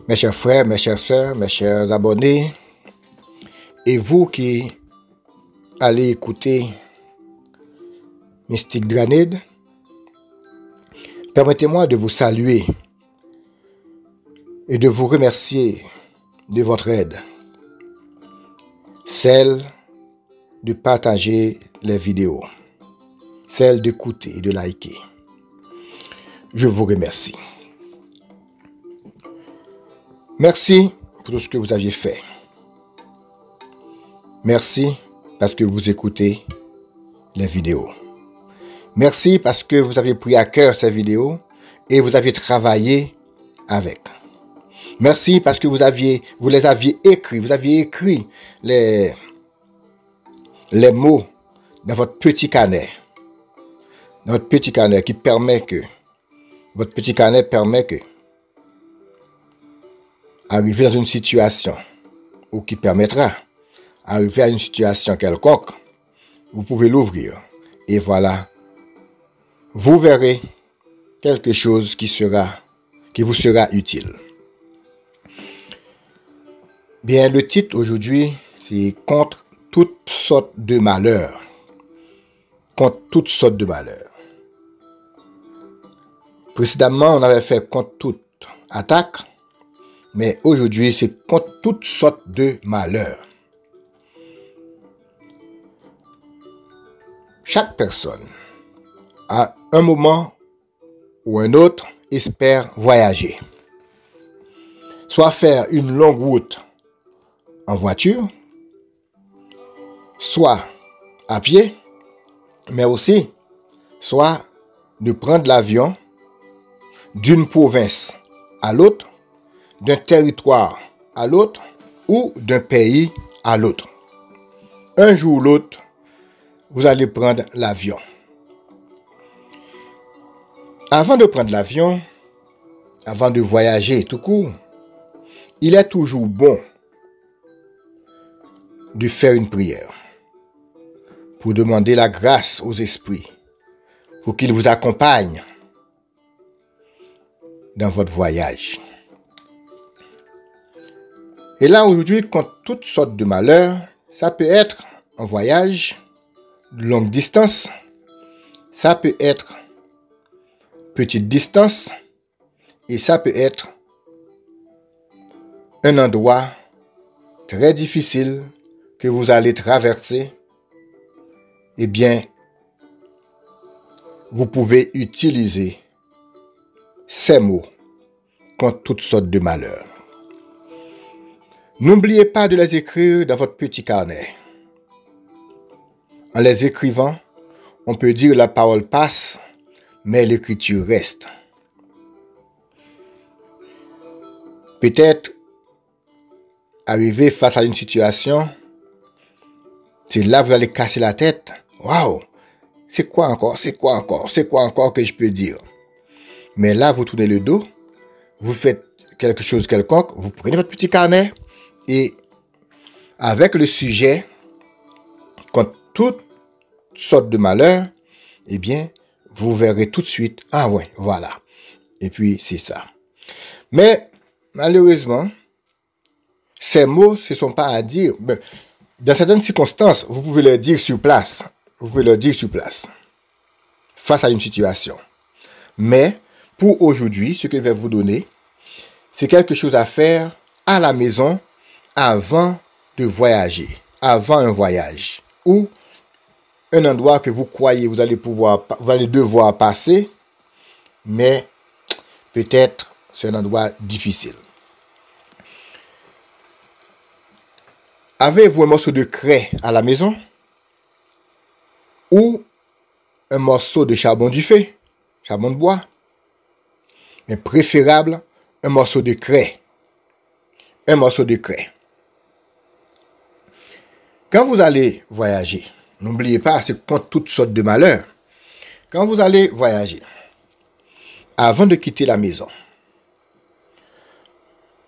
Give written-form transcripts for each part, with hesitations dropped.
Mes chers frères, mes chères sœurs, mes chers abonnés, et vous qui allez écouter Mystic Granade, permettez-moi de vous saluer et de vous remercier de votre aide, celle de partager les vidéos, celle d'écouter et de liker. Je vous remercie. Merci pour tout ce que vous aviez fait. Merci parce que vous écoutez les vidéos. Merci parce que vous avez pris à cœur ces vidéos et vous avez travaillé avec. Merci parce que vous les aviez écrits. Vous aviez écrit les mots dans votre petit carnet. Dans votre petit carnet qui permet que arriver dans une situation ou qui permettra arriver à une situation quelconque, vous pouvez l'ouvrir et voilà, vous verrez quelque chose qui vous sera utile. Bien, le titre aujourd'hui, c'est contre toutes sortes de malheurs. Contre toutes sortes de malheurs. Précédemment, on avait fait contre toute attaque, mais aujourd'hui, c'est contre toutes sortes de malheurs. Chaque personne, à un moment ou un autre, espère voyager. Soit faire une longue route en voiture, soit à pied, mais aussi soit de prendre l'avion d'une province à l'autre, d'un territoire à l'autre ou d'un pays à l'autre. Un jour ou l'autre, vous allez prendre l'avion. Avant de prendre l'avion, avant de voyager tout court, il est toujours bon de faire une prière pour demander la grâce aux esprits pour qu'ils vous accompagnent dans votre voyage. Et là, aujourd'hui, contre toutes sortes de malheurs, ça peut être un voyage de longue distance, ça peut être petite distance, et ça peut être un endroit très difficile que vous allez traverser. Eh bien, vous pouvez utiliser ces mots contre toutes sortes de malheurs. N'oubliez pas de les écrire dans votre petit carnet. En les écrivant, on peut dire la parole passe, mais l'écriture reste. Peut-être arriver face à une situation, c'est là que vous allez casser la tête. Waouh! C'est quoi encore que je peux dire? Mais là, vous tournez le dos, vous faites quelque chose quelconque, vous prenez votre petit carnet et avec le sujet contre toutes sortes de malheurs, eh bien, vous verrez tout de suite, ah ouais, voilà. Et puis, c'est ça. Mais, malheureusement, ces mots, ce ne sont pas à dire. Dans certaines circonstances, vous pouvez le dire sur place. Face à une situation. Mais, pour aujourd'hui, ce que je vais vous donner, c'est quelque chose à faire à la maison avant de voyager, avant un voyage, ou un endroit que vous croyez vous allez devoir passer, mais peut-être c'est un endroit difficile. Avez-vous un morceau de craie à la maison? Ou un morceau de charbon du feu, charbon de bois? Mais préférable, un morceau de craie. Un morceau de craie. Quand vous allez voyager, n'oubliez pas, c'est contre toutes sortes de malheurs. Quand vous allez voyager, avant de quitter la maison,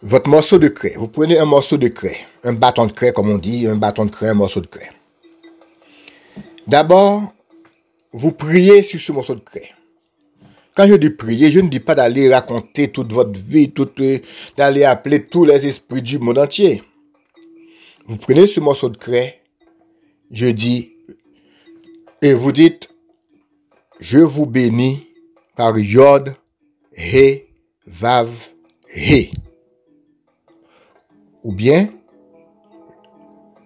votre morceau de craie, vous prenez un morceau de craie, un bâton de craie comme on dit, un bâton de craie, un morceau de craie. D'abord, vous priez sur ce morceau de craie. Quand je dis prier, je ne dis pas d'aller raconter toute votre vie, d'aller appeler tous les esprits du monde entier. Vous prenez ce morceau de craie, je dis, et vous dites, je vous bénis par Yod, He, Vav, He. Ou bien,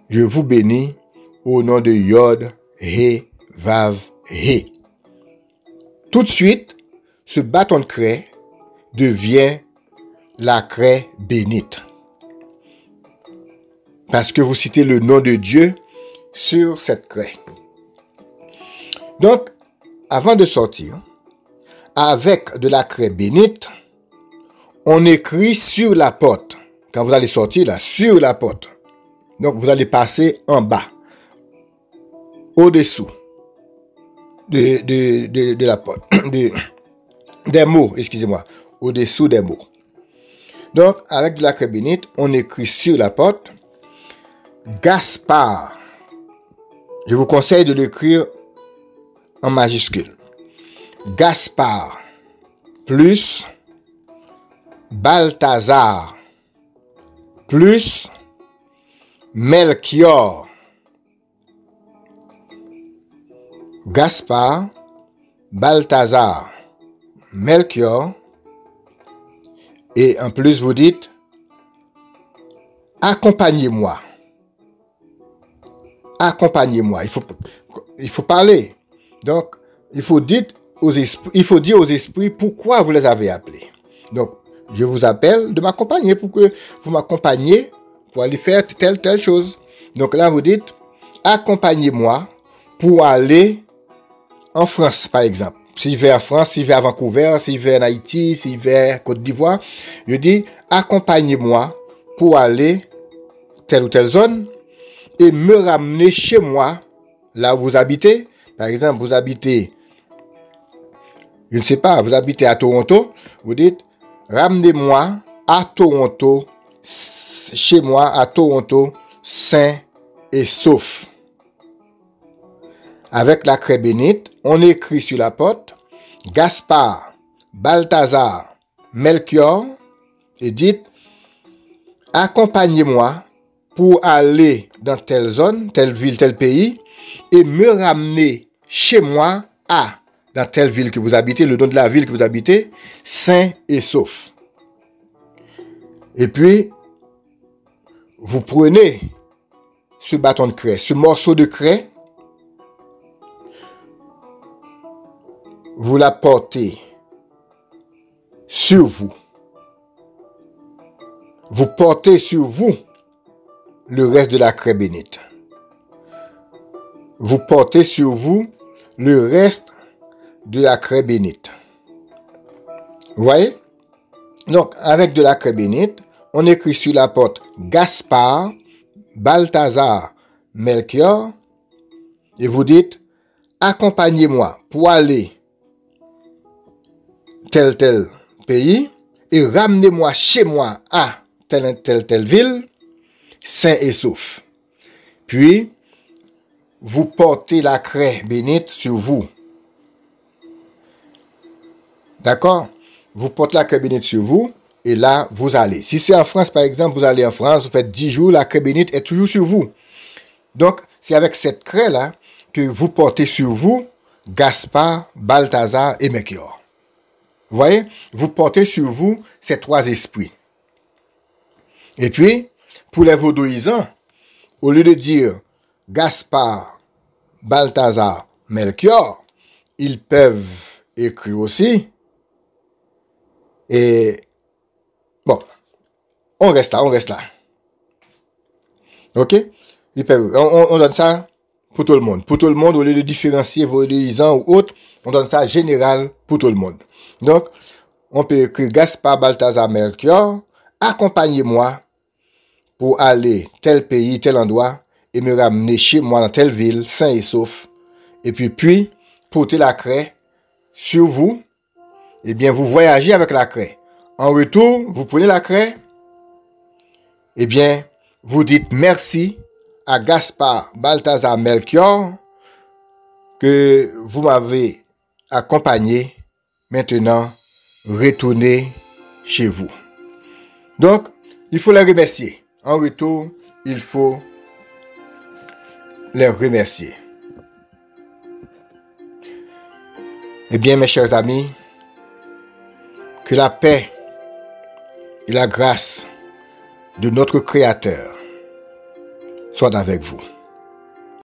je vous bénis au nom de Yod, He, Vav, He. Tout de suite, ce bâton de craie devient la craie bénite. Parce que vous citez le nom de Dieu sur cette craie. Donc, avant de sortir, avec de la craie bénite, on écrit sur la porte. Quand vous allez sortir là, sur la porte. Donc, vous allez passer en bas, au-dessous de la porte, des mots, excusez-moi, au-dessous des mots. Donc, avec de la craie bénite, on écrit sur la porte Gaspard. Je vous conseille de l'écrire en majuscule. Gaspard plus Balthazar plus Melchior. Gaspard, Balthazar, Melchior. Et en plus, vous dites, accompagnez-moi. Accompagnez-moi. Il faut parler. Donc, il faut dire aux esprits pourquoi vous les avez appelés. Donc, je vous appelle de m'accompagner pour que vous m'accompagniez pour aller faire telle chose. Donc là, vous dites, accompagnez-moi pour aller en France, par exemple. S'il va en France, s'il va à Vancouver, s'il va en Haïti, s'il va à Côte d'Ivoire, je dis, accompagnez-moi pour aller telle ou telle zone et me ramener chez moi, là où vous habitez. Par exemple, vous habitez, je ne sais pas, vous habitez à Toronto, vous dites, ramenez-moi à Toronto, chez moi à Toronto, sain et sauf. Avec la craie bénite, on écrit sur la porte Gaspard, Balthazar, Melchior et dites accompagnez-moi pour aller dans telle zone, telle ville, tel pays et me ramener chez moi dans telle ville que vous habitez, le nom de la ville que vous habitez, sain et sauf. Et puis, vous prenez ce bâton de craie, ce morceau de craie, vous la portez sur vous. Vous portez sur vous le reste de la craie bénite. Vous portez sur vous le reste de la craie bénite. Vous voyez? Donc, avec de la craie bénite, on écrit sur la porte Gaspard, Balthazar, Melchior, et vous dites, accompagnez-moi pour aller tel pays, et ramenez-moi chez moi à telle ville, sain et sauf. Puis, vous portez la craie bénite sur vous. D'accord? Vous portez la craie bénite sur vous, et là, vous allez. Si c'est en France, par exemple, vous allez en France, vous faites 10 jours, la craie bénite est toujours sur vous. Donc, c'est avec cette craie-là que vous portez sur vous Gaspard, Balthazar et Melchior. Vous voyez? Vous portez sur vous ces trois esprits. Et puis, pour les vaudouisants, au lieu de dire Gaspard, Balthazar, Melchior, ils peuvent écrire aussi. Et bon, on reste là. Ok? On donne ça pour tout le monde. Pour tout le monde, au lieu de différencier vaudouisants ou autres, on donne ça général pour tout le monde. Donc, on peut écrire Gaspard, Balthazar, Melchior, accompagnez-moi pour aller tel pays, tel endroit, et me ramener chez moi dans telle ville, sain et sauf. Et puis, porter la craie sur vous. Eh bien, vous voyagez avec la craie. En retour, vous prenez la craie. Eh bien, vous dites merci à Gaspard, Balthazar, Melchior, que vous m'avez accompagné, maintenant retourner chez vous. Donc, il faut les remercier. En retour, il faut les remercier. Eh bien, mes chers amis, que la paix et la grâce de notre Créateur soient avec vous.